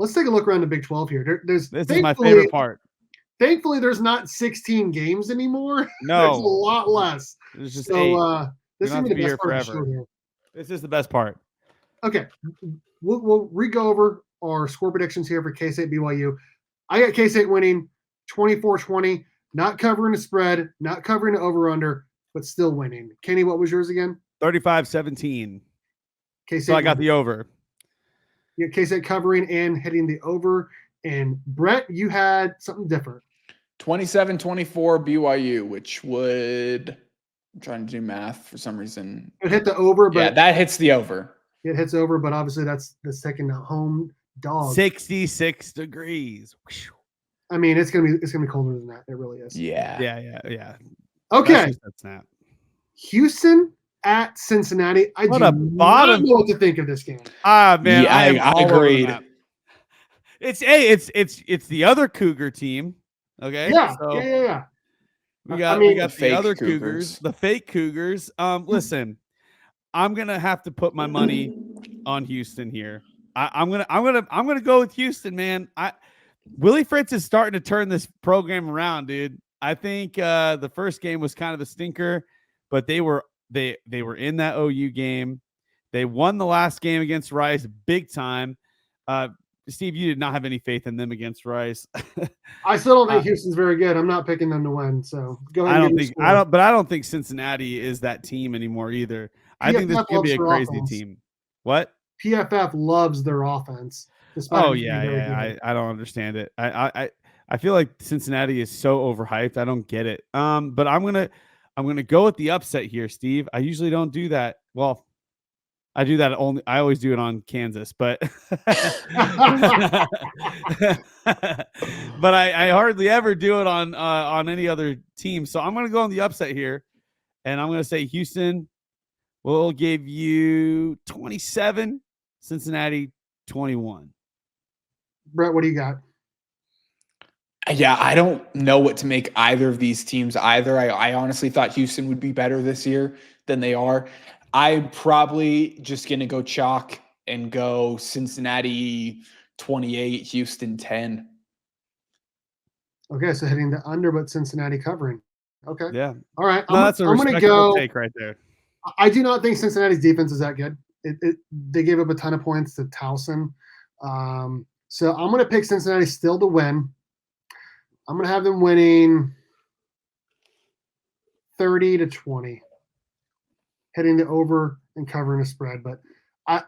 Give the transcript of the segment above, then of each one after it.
let's take a look around the Big 12 here. This is my favorite part. Thankfully, there's not 16 games anymore. No. There's a lot less. There's just 8. This is going to be the best part of the show here. This is the best part. Okay. We'll re-go over our score predictions here for K-State BYU. I got K-State winning 24-20, not covering the spread, not covering the over-under, but still winning. Kenny, what was yours again? 35-17. K-State. So I got the over. You got K-State covering and hitting the over. And Brett, you had something different. 27-24 BYU, which would, I'm trying to do math for some reason. It hit the over, but yeah, that hits the over. It hits over, but obviously that's the second home dog. 66 degrees. I mean, it's gonna be colder than that. It really is. Yeah. Okay. Houston at Cincinnati. I do not know what to think of this game. Man, yeah, I agreed. It's the other Cougar team. Okay. Yeah. So yeah. We got the other Cougars, the fake Cougars. Listen, I'm gonna have to put my money on Houston here. I'm gonna go with Houston, man. Willie Fritz is starting to turn this program around, dude. I think the first game was kind of a stinker, but they were in that OU game. They won the last game against Rice big time. Steve, you did not have any faith in them against Rice. I still don't think Houston's very good. I'm not picking them to win. So go ahead. But I don't think Cincinnati is that team anymore either. I think this could be a crazy team. What? PFF loves their offense. Oh yeah. I don't understand it. I feel like Cincinnati is so overhyped. I don't get it. But I'm gonna go with the upset here, Steve. I usually don't do that. Well, I do that I always do it on Kansas, but but I hardly ever do it on any other team. So I'm gonna go on the upset here, and I'm gonna say Houston will give you 27, Cincinnati 21. Brett, what do you got? Yeah, I don't know what to make either of these teams either. I honestly thought Houston would be better this year than they are. I'm probably just going to go chalk and go Cincinnati 28, Houston 10. Okay, so hitting the under, but Cincinnati covering. Okay. Yeah. All right. That's a respectable take right there. I do not think Cincinnati's defense is that good. They gave up a ton of points to Towson. So I'm going to pick Cincinnati still to win. I'm going to have them winning 30-20. Hitting the over and covering a spread, but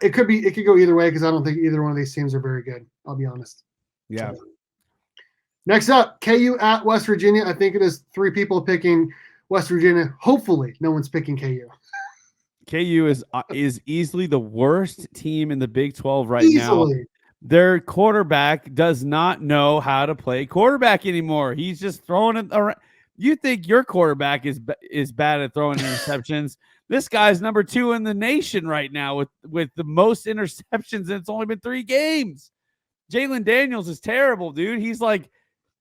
it could go either way because I don't think either one of these teams are very good. I'll be honest. Yeah. So, next up, KU at West Virginia. I think it is 3 people picking West Virginia. Hopefully, no one's picking KU. KU is easily the worst team in the Big 12 now. Their quarterback does not know how to play quarterback anymore. He's just throwing it around. You think your quarterback is bad at throwing interceptions? This guy's number 2 in the nation right now with the most interceptions, and it's only been 3 games. Jalen Daniels is terrible, dude. He's like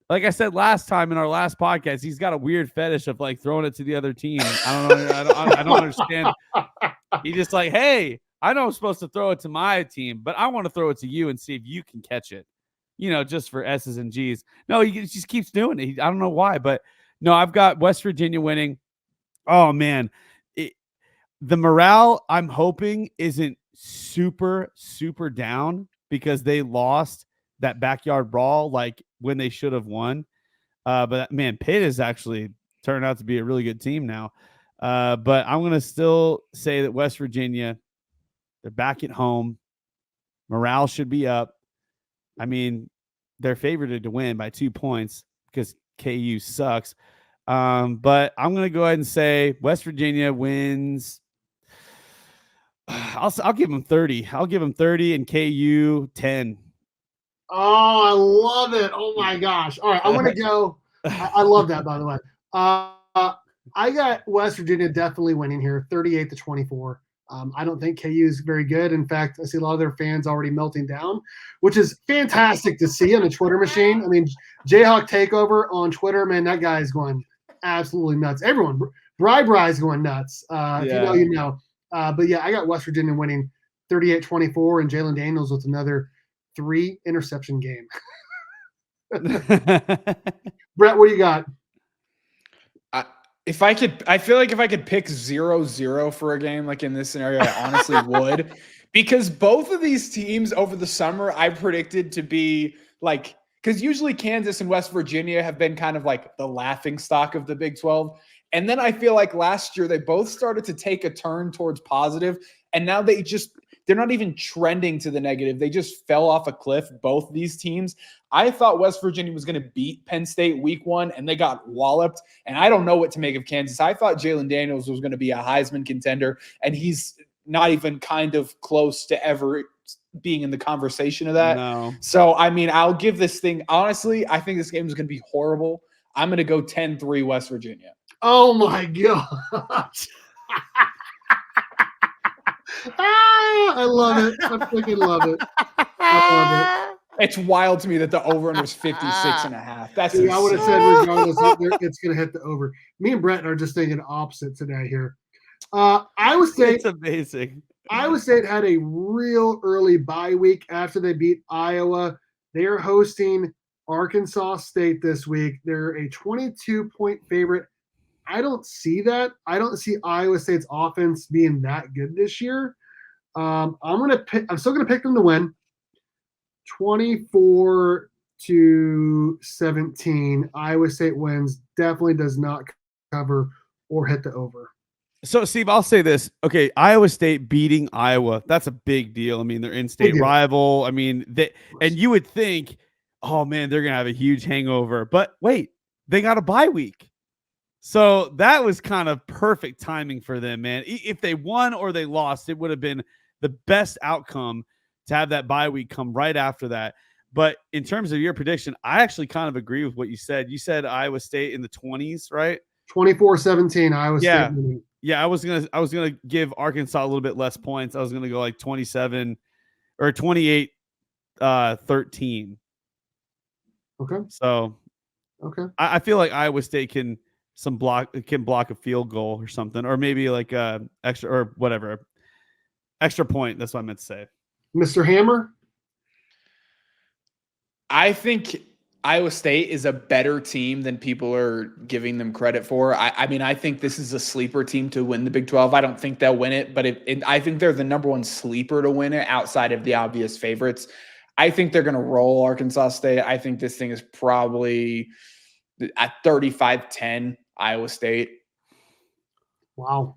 I said last time in our last podcast, he's got a weird fetish of like throwing it to the other team. I don't know. I don't understand. He's just like, hey, I know I'm supposed to throw it to my team, but I want to throw it to you and see if you can catch it. Just for S's and G's. No, he just keeps doing it. I don't know why, but no, I've got West Virginia winning. Oh man. The morale, I'm hoping, isn't super, super down because they lost that backyard brawl like when they should have won. But man, Pitt has actually turned out to be a really good team now. But I'm going to still say that West Virginia, they're back at home. Morale should be up. I mean, they're favored to win by 2 points because KU sucks. But I'm going to go ahead and say West Virginia wins. I'll give them 30. I'll give them 30 and KU 10. Oh, I love it. Oh my gosh. All right. I'm going to go. I love that, by the way. I got West Virginia definitely winning here, 38-24. I don't think KU is very good. In fact, I see a lot of their fans already melting down, which is fantastic to see on the Twitter machine. I mean, Jayhawk Takeover on Twitter, man, that guy is going absolutely nuts. Everyone, Bry's going nuts. If you know, you know. But yeah, I got West Virginia winning 38-24 and Jalen Daniels with another 3 interception game. Brett, what do you got? I feel like if I could pick 0-0 for a game like in this scenario, I honestly would. Because both of these teams over the summer, I predicted to be like, because usually Kansas and West Virginia have been kind of like the laughing stock of the Big 12. And then I feel like last year they both started to take a turn towards positive, and now they're not even trending to the negative. They just fell off a cliff, both these teams. I thought West Virginia was going to beat Penn State week 1, and they got walloped. And I don't know what to make of Kansas. I thought Jalen Daniels was going to be a Heisman contender, and he's not even kind of close to ever being in the conversation of that. No. So, I mean, I'll give this thing – honestly, I think this game is going to be horrible. I'm going to go 10-3 West Virginia. Oh, my gosh. I love it. I freaking love it. I love it. It's wild to me that the over-under is 56.5. That's I would have said regardless, it's going to hit the over. Me and Brett are just thinking opposite today here. Iowa State. It's amazing. Iowa State had a real early bye week after they beat Iowa. They are hosting Arkansas State this week. They're a 22-point favorite. I don't see that. I don't see Iowa State's offense being that good this year. I'm still gonna pick them to win. 24-17. Iowa State wins. Definitely does not cover or hit the over. So, Steve, I'll say this. Okay, Iowa State beating Iowa, that's a big deal. I mean, they're in-state rival. I mean, and you would think, oh, man, they're going to have a huge hangover. But wait, they got a bye week. So that was kind of perfect timing for them, man. If they won or they lost, it would have been the best outcome to have that bye week come right after that. But in terms of your prediction, I actually kind of agree with what you said. You said Iowa State in the 20s, right? 24-17 Iowa State. Yeah, I was gonna give Arkansas a little bit less points. I was gonna go like 27 or 28-13. Okay. So I feel like Iowa State can block a field goal or something, or maybe like extra or whatever. Extra point. That's what I meant to say. Mr. Hammer? I think Iowa State is a better team than people are giving them credit for. I mean, I think this is a sleeper team to win the Big 12. I don't think they'll win it, but I think they're the number one sleeper to win it outside of the obvious favorites. I think they're going to roll Arkansas State. I think this thing is probably at 35-10 Iowa State. Wow.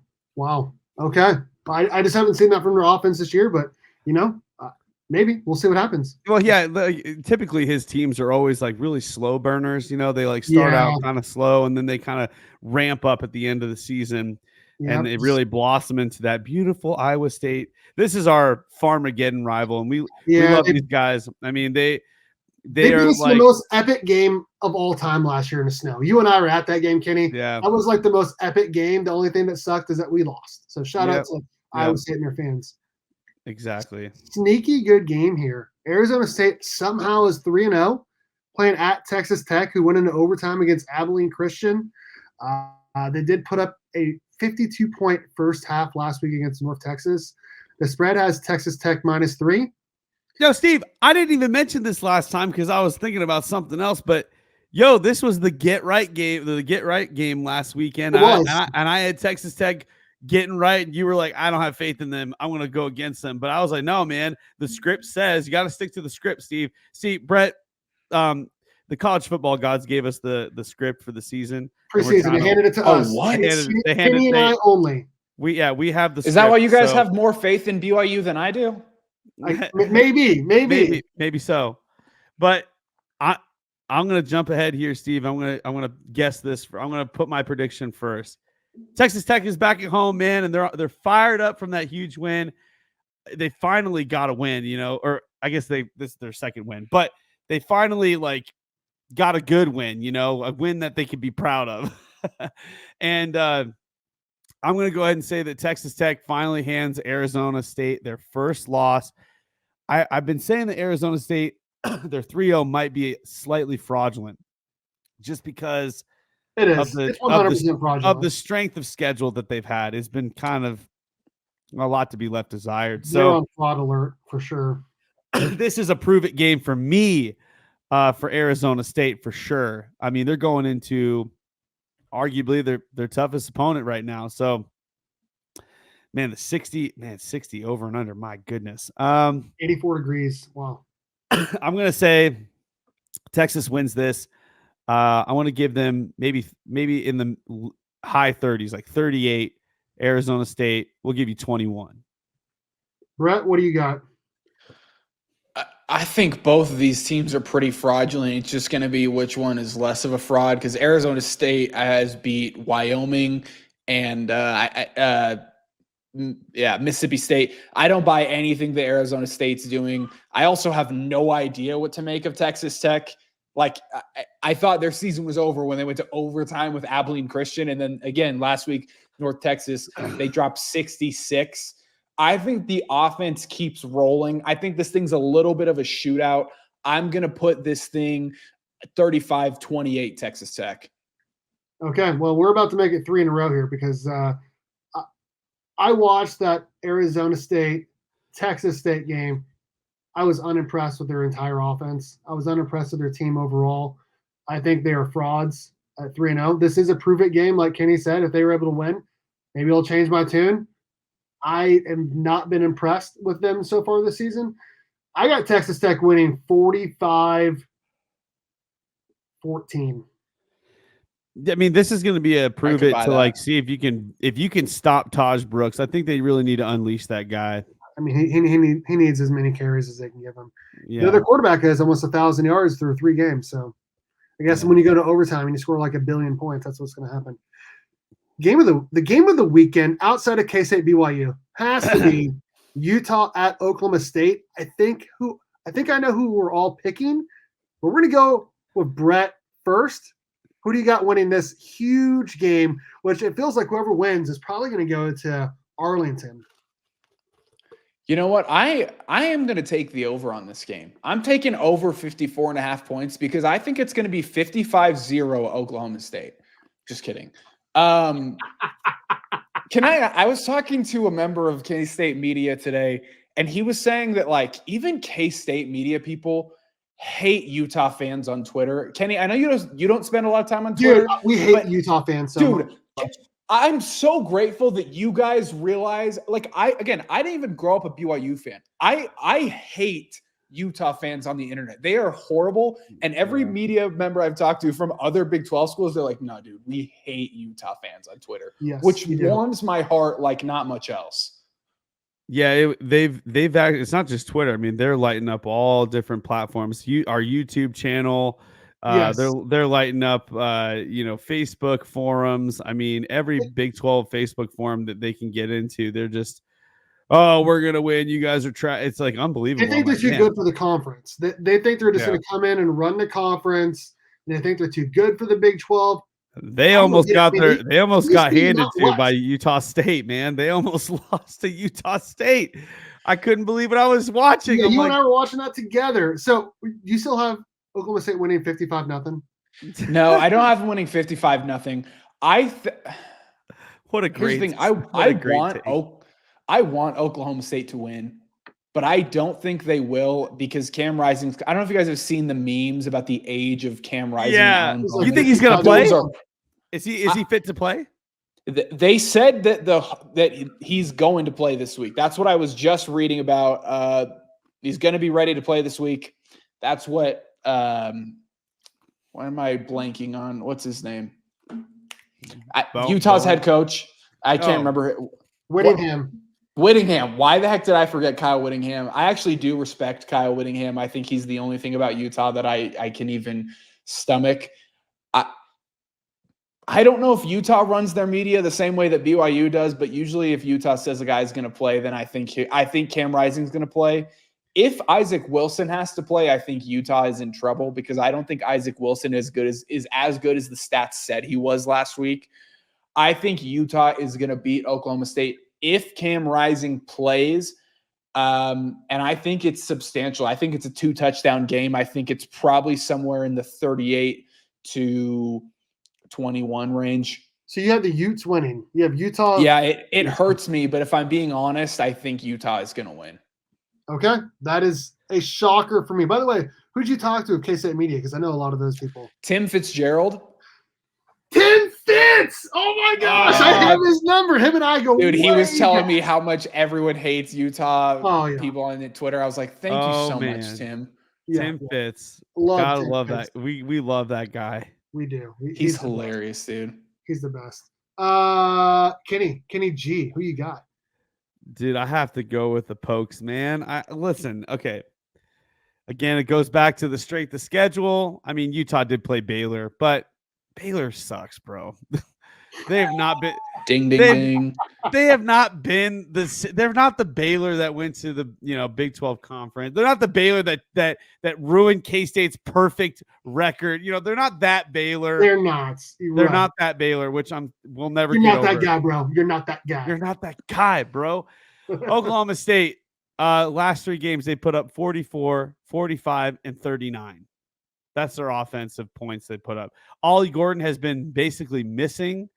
Okay. I just haven't seen that from their offense this year, but, maybe we'll see what happens. Well, yeah, typically his teams are always like really slow burners. They like start out kind of slow and then they kind of ramp up at the end of the season and they really blossom into that beautiful Iowa State. This is our Farmageddon rival, and we love these guys. I mean, they are like the most epic game of all time last year in the snow. You and I were at that game, Kenny. Yeah, that was like the most epic game. The only thing that sucked is that we lost. So shout out to Iowa State and their fans. Exactly. Sneaky good game here. Arizona State somehow is 3-0, playing at Texas Tech, who went into overtime against Abilene Christian. They did put up a 52-point first half last week against North Texas. The spread has Texas Tech -3. Yo, Steve, I didn't even mention this last time because I was thinking about something else, but this was the get right game last weekend. I had Texas Tech getting right, and you were like, I don't have faith in them. I'm going to go against them. But I was like, no, man, the script says you got to stick to the script, Steve. See, Brett, the college football gods gave us the script for the season. Preseason, they handed it to us. What? Kenny and I only. We have the script. Is that why you guys have more faith in BYU than I do? Maybe so. But I'm going to jump ahead here, Steve. I'm going to guess this. I'm going to put my prediction first. Texas Tech is back at home, man, and they're fired up from that huge win. They finally got a win, or I guess this is their second win, but they finally got a good win, a win that they could be proud of. And I'm going to go ahead and say that Texas Tech finally hands Arizona State their first loss. I've been saying that Arizona State, their 3-0 might be slightly fraudulent just because it is. It's 100% fraudulent. Of the strength of schedule that they've had. It's been kind of a lot to be left desired. They're on fraud alert for sure. this is a prove-it game for me for Arizona State for sure. I mean, they're going into arguably their toughest opponent right now. So, man, the 60 over and under. My goodness. 84 degrees. Wow. I'm going to say Texas wins this. I want to give them maybe in the high 30s, like 38. Arizona State, we'll give you 21. Brett, what do you got? I think both of these teams are pretty fraudulent. It's just going to be which one is less of a fraud, because Arizona State has beat Wyoming and Mississippi State. I don't buy anything that Arizona State's doing. I also have no idea what to make of Texas Tech. Like, I thought their season was over when they went to overtime with Abilene Christian. And then again, last week, North Texas, they dropped 66. I think the offense keeps rolling. I think this thing's a little bit of a shootout. I'm going to put this thing 35-28 Texas Tech. Okay, well, we're about to make it 3 in a row here because I watched that Arizona State, Texas State game. I was unimpressed with their entire offense. I was unimpressed with their team overall. I think they are frauds at 3-0. This is a prove-it game, like Kenny said. If they were able to win, maybe I'll change my tune. I have not been impressed with them so far this season. I got Texas Tech winning 45-14. I mean, this is going to be a prove it to like see if you can stop Taj Brooks. I think they really need to unleash that guy. I mean, he needs as many carries as they can give him. Yeah. The other quarterback has almost 1,000 yards through 3 games. So I guess when you go to overtime and you score like 1 billion points, that's what's going to happen. The game of the weekend outside of K-State BYU has to be Utah at Oklahoma State. I think I know who we're all picking, but we're going to go with Brett first. Who do you got winning this huge game, which it feels like whoever wins is probably going to go to Arlington? You know what? I am going to take the over on this game. I'm taking over 54.5 points because I think it's going to be 55-0 Oklahoma State. Just kidding. I was talking to a member of K-State media today, and he was saying that like even K-State media people hate Utah fans on Twitter. Kenny, I know you don't spend a lot of time on Twitter. Dude, we hate Utah fans so much. I'm so grateful that you guys realize, like, I didn't even grow up a BYU fan. I hate Utah fans on the internet. They are horrible. And every media member I've talked to from other Big 12 schools, they're like, no, dude, we hate Utah fans on Twitter, which warms my heart like not much else. Yeah, they've it's not just Twitter. I mean, they're lighting up all different platforms. Our YouTube channel. They're lighting up, Facebook forums. I mean, every Big 12 Facebook forum that they can get into, they're just, oh, we're going to win. You guys are It's like unbelievable. They think they're too good for the conference. They think they're just going to come in and run the conference. They think they're too good for the Big 12. They almost got handed to by Utah State, man. They almost lost to Utah State. I couldn't believe what I was watching. Yeah, and I were watching that together. So you still have Oklahoma State winning 55-0? No, I don't have them winning 55-0. What a great thing. I want Oklahoma State to win, but I don't think they will because Cam Rising. I don't know if you guys have seen the memes about the age of Cam Rising. Yeah, you think he's gonna play? Is he fit to play? They said that he's going to play this week. That's what I was just reading about. He's going to be ready to play this week. That's what. Why am I blanking on what's his name? Utah's head coach. I can't remember. Whittingham. Why the heck did I forget Kyle Whittingham? I actually do respect Kyle Whittingham. I think he's the only thing about Utah that I can even stomach. I don't know if Utah runs their media the same way that BYU does, but usually if Utah says a guy's going to play, then I think Cam Rising's going to play. If Isaac Wilson has to play, I think Utah is in trouble because I don't think Isaac Wilson is as good as the stats said he was last week. I think Utah is going to beat Oklahoma State if Cam Rising plays, and I think it's substantial. I think it's a 2-touchdown game. I think it's probably somewhere in the 38-21 range. So you have the Utes winning. You have Utah. Yeah, it hurts me, but if I'm being honest, I think Utah is going to win. Okay, that is a shocker for me. By the way, who'd you talk to at K-State Media? Because I know a lot of those people. Tim Fitzgerald. Tim Fitz! Oh my gosh, I have his number. Him and I go. Dude, he was telling back. me how much everyone hates Utah. Oh, yeah. People on Twitter. I was like, thank you so much, Tim. Tim Fitz. Gotta love that. We love that guy. We do. He's hilarious, dude. He's the best. Kenny G, who you got? Dude, I have to go with the Pokes, man. Listen, okay. Again, it goes back to the strength of schedule. I mean, Utah did play Baylor, but Baylor sucks, bro. They have not been ding. They have not been they're not the Baylor that went to the Big 12 conference. They're not the Baylor that ruined K-State's perfect record. They're not that Baylor. They're not. They're not that Baylor, which we'll never You're get not over. that guy, bro. You're not that guy. You're not that guy, bro. Oklahoma State, last 3 games, they put up 44, 45, and 39. That's their offensive points they put up. Ollie Gordon has been basically missing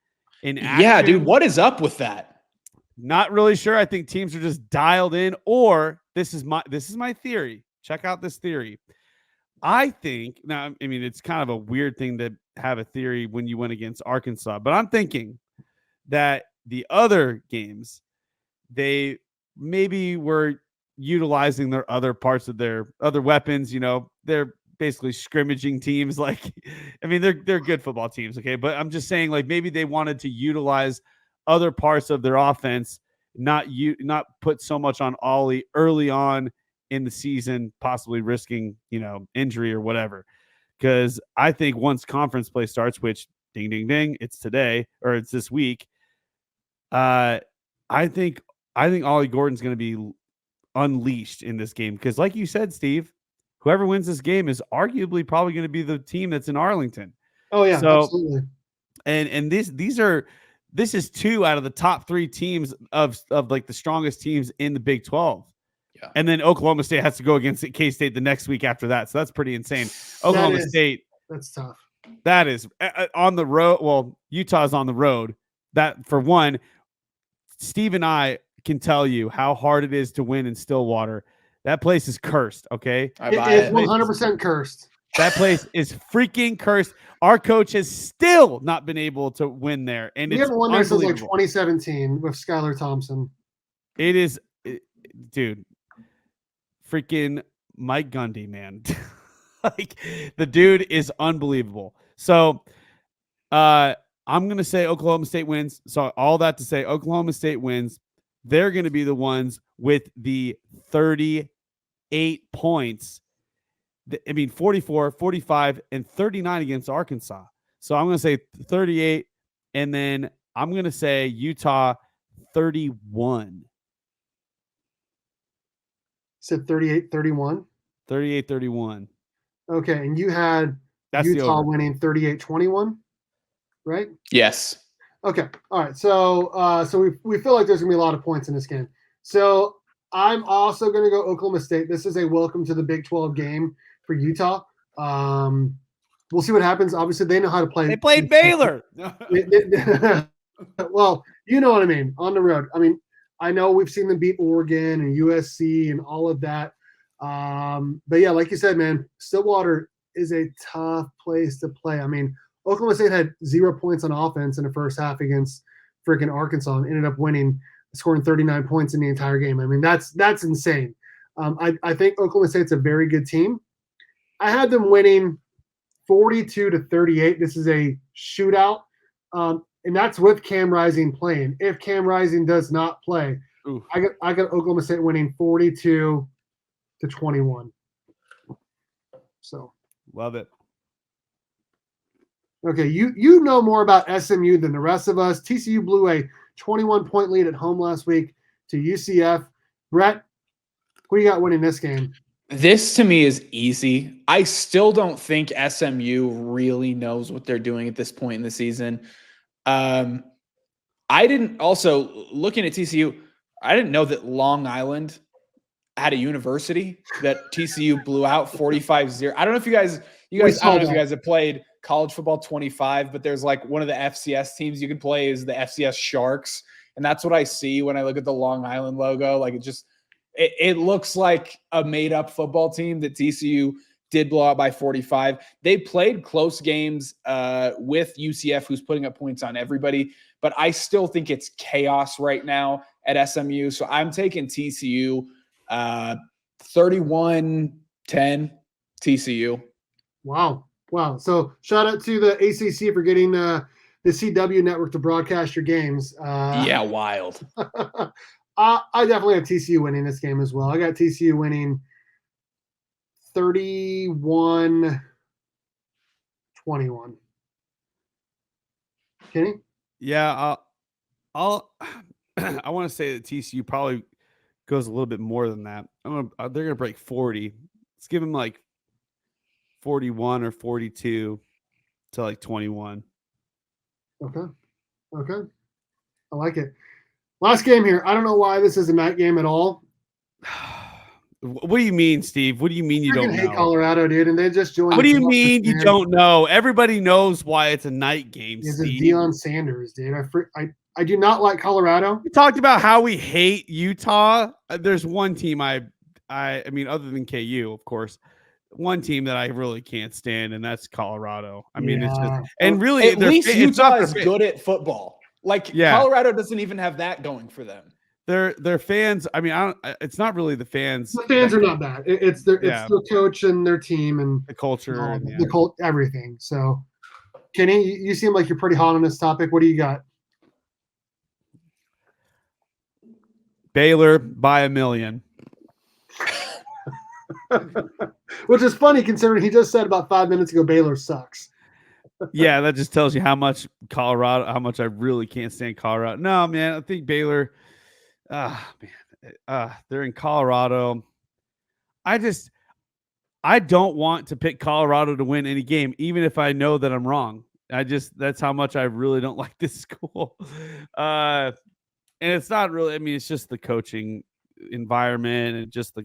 in action. Yeah, dude, what is up with that? Not really sure. I think teams are just dialed in, or this is my theory. Check out this theory. I think now, I mean, it's kind of a weird thing to have a theory when you went against Arkansas, but I'm thinking that the other games, they maybe were utilizing their other parts of their other weapons. They're basically scrimmaging teams. Like, I mean, they're good football teams. Okay. But I'm just saying, like, maybe they wanted to utilize other parts of their offense, not put so much on Ollie early on in the season, possibly risking, injury or whatever. Because I think once conference play starts, which ding, ding, ding, it's today or it's this week. I think Ollie Gordon's going to be unleashed in this game. Because like you said, Steve, whoever wins this game is arguably probably going to be the team that's in Arlington. Oh yeah, absolutely. And this is 2 out of the top 3 teams of like the strongest teams in the Big 12. Yeah. And then Oklahoma State has to go against K-State the next week after that. So that's pretty insane. Oklahoma State. That's tough. That is on the road. Well, Utah's on the road. That for one, Steve and I can tell you how hard it is to win in Stillwater. That place is cursed, okay? It is 100% cursed. That place is freaking cursed. Our coach has still not been able to win there. And we haven't won there since like 2017 with Skylar Thompson. It is, dude, freaking Mike Gundy, man. Like, the dude is unbelievable. So I'm going to say Oklahoma State wins. So all that to say Oklahoma State wins. They're going to be the ones with the 38 points. I mean, 44, 45, and 39 against Arkansas. So I'm going to say 38, and then I'm going to say Utah 31. Said 38-31? 38-31. Okay, and you had Utah winning 38-21, right? Yes. Okay. All right. So we feel like there's gonna be a lot of points in this game. So I'm also gonna go Oklahoma State. This is a welcome to the Big 12 game for Utah. We'll see what happens. Obviously, they know how to play. They played Baylor. Well, you know what I mean. On the road. I mean, I know we've seen them beat Oregon and USC and all of that. But yeah, like you said, man, Stillwater is a tough place to play. I mean, Oklahoma State had 0 points on offense in the first half against freaking Arkansas and ended up winning, scoring 39 points in the entire game. I mean, that's insane. I think Oklahoma State's a very good team. I had them winning 42-38. This is a shootout, and that's with Cam Rising playing. If Cam Rising does not play, I got Oklahoma State winning 42-21. So love it. Okay, you know more about SMU than the rest of us. TCU blew a 21-point lead at home last week to UCF. Brett, who you got winning this game? This to me is easy. I still don't think SMU really knows what they're doing at this point in the season. I didn't also looking at TCU, I didn't know that Long Island had a university that TCU blew out 45-0. I don't know if you guys I don't know if you guys have played college football 25, but there's like one of the FCS teams you can play is the FCS Sharks. And that's what I see when I look at the Long Island logo. Like it looks like a made-up football team that TCU did blow out by 45. They played close games with UCF, who's putting up points on everybody, but I still think it's chaos right now at SMU. So I'm taking TCU 31-10 TCU. Wow. So shout out to the ACC for getting the CW network to broadcast your games. Yeah, wild. I definitely have TCU winning this game as well. I got TCU winning 31-21. Kenny? Yeah, I want to say that TCU probably goes a little bit more than that. They're gonna break 40. Let's give them like 41 or 42 to like 21. Okay. I like it. Last game here. I don't know why this is a night game at all. What do you mean, Steve? What do you mean you don't hate know? Colorado, dude, and they just joined. What do you mean you don't know? Everybody knows why it's a night game, This Steve. is Deion Sanders, dude. I do not like Colorado. We talked about how we hate Utah. There's one team I mean, other than KU, of course, one team that I really can't stand, and that's Colorado. I mean, it's just, and really, at least Utah is good at football. Like Colorado doesn't even have that going for them. Their fans. I mean, it's not really the fans. The fans are not bad. It's their coach and their team and the culture, everything. So, Kenny, you seem like you're pretty hot on this topic. What do you got? Baylor by 1 million. Which is funny considering he just said about 5 minutes ago Baylor sucks. Yeah, that just tells you how much I really can't stand Colorado. No, man, I think Baylor. They're in Colorado. I don't want to pick Colorado to win any game, even if I know that I'm wrong. That's how much I really don't like this school. And it's not really, I mean, it's just the coaching environment and just the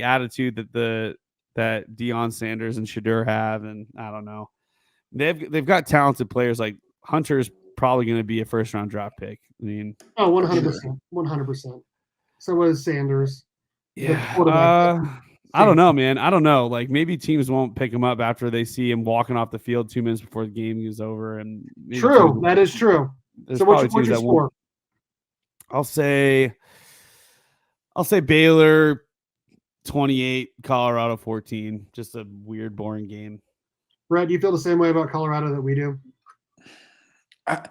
attitude that Deion Sanders and Shedeur have. And I don't know. They've got talented players. Like Hunter's probably going to be a first round draft pick. I mean, 100%. So was Sanders. Yeah. I don't know, man. I don't know. Like maybe teams won't pick him up after they see him walking off the field 2 minutes before the game is over. And true, that is true. So what's your score? I'll say Baylor 28, Colorado 14. Just a weird, boring game. Brett, do you feel the same way about Colorado that we do? Did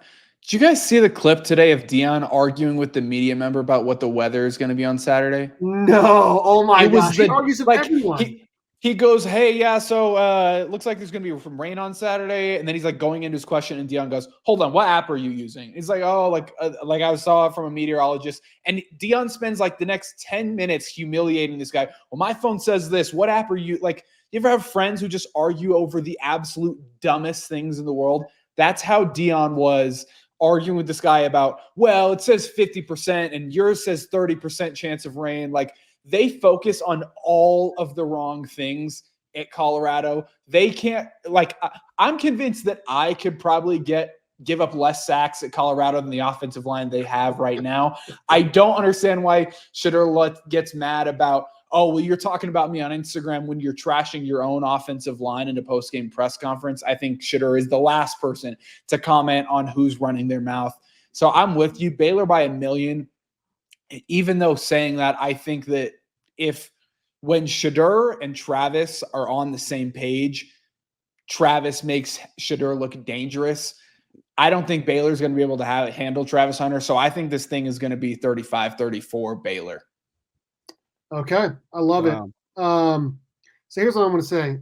you guys see the clip today of Deion arguing with the media member about what the weather is going to be on Saturday? No. Oh my gosh. He argues with everyone. He goes, hey, yeah, so it looks like there's going to be some rain on Saturday. And then he's like going into his question, and Deion goes, hold on, what app are you using? He's like, oh, like I saw it from a meteorologist. And Deion spends like the next 10 minutes humiliating this guy. Well, my phone says this. What app are you? Like, you ever have friends who just argue over the absolute dumbest things in the world? That's how Deion was arguing with this guy about, well, it says 50% and yours says 30% chance of rain. Like, they focus on all of the wrong things at Colorado. They can't, like, I'm convinced that I could probably give up less sacks at Colorado than the offensive line they have right now. I don't understand why Shedeur gets mad about, oh, well, you're talking about me on Instagram when you're trashing your own offensive line in a post-game press conference. I think Shedeur is the last person to comment on who's running their mouth. So I'm with you. Baylor by 1 million. Even though saying that, I think that when Shedeur and Travis are on the same page, Travis makes Shedeur look dangerous. I don't think Baylor's going to be able to handle Travis Hunter. So I think this thing is going to be 35-34 Baylor. Okay. I love it. So here's what I'm going to say.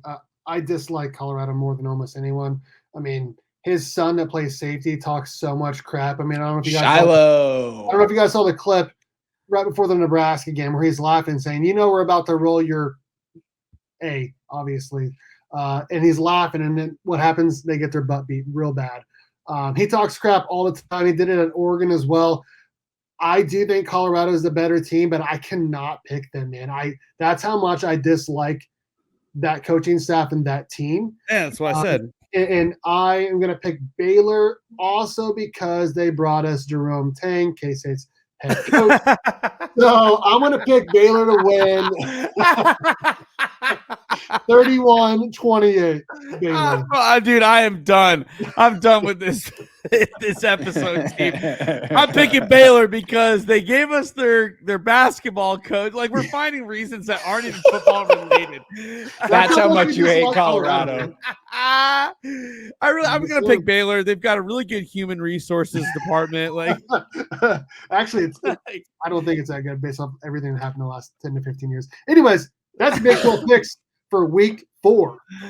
I dislike Colorado more than almost anyone. I mean, his son that plays safety talks so much crap. I mean, I don't know if you guys saw the clip right before the Nebraska game where he's laughing, saying, we're about to roll your A, obviously. And he's laughing, and then what happens? They get their butt beat real bad. He talks crap all the time. He did it at Oregon as well. I do think Colorado is the better team, but I cannot pick them, man. That's how much I dislike that coaching staff and that team. Yeah, that's what I said. And I am going to pick Baylor also because they brought us Jerome Tang, K-State's head coach. So I'm going to pick Baylor to win 31-28. Baylor. Dude, I am done. I'm done with this this episode, team. I'm picking Baylor because they gave us their basketball coach. Like, we're finding reasons that aren't even football related. That's how much you hate Colorado. I'm gonna pick Baylor. They've got a really good human resources department. Like, actually, I don't think it's that good based off everything that happened in the last 10 to 15 years. Anyways, that's Big 12 picks for week 4.